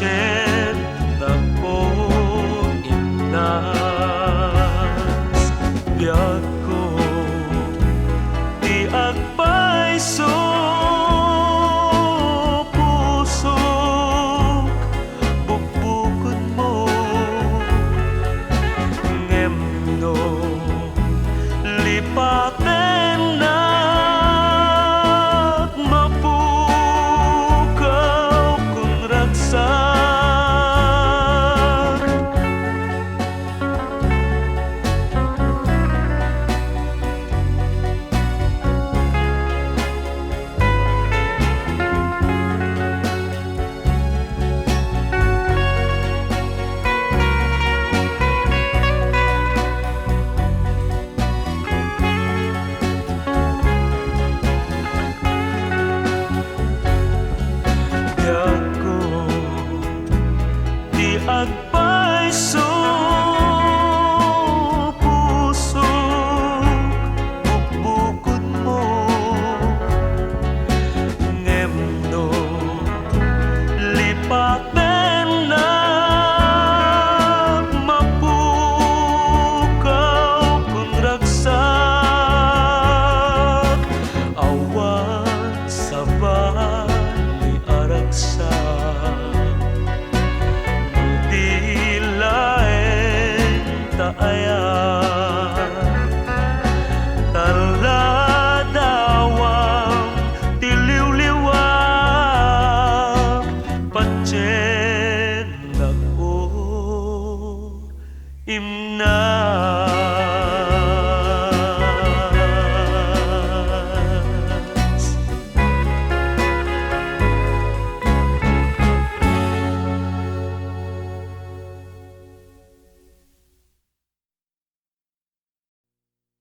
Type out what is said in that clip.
pachet tako imnas biag ko ti agpaiso puso bukbukod mo ngemno lipaten na mapukaw kung ragsak agpaiso puso bukbukod mo ngemno lipaten na mapukaw kung ragsak awat sa bali aragsak taladawang tiliw-liwag pachet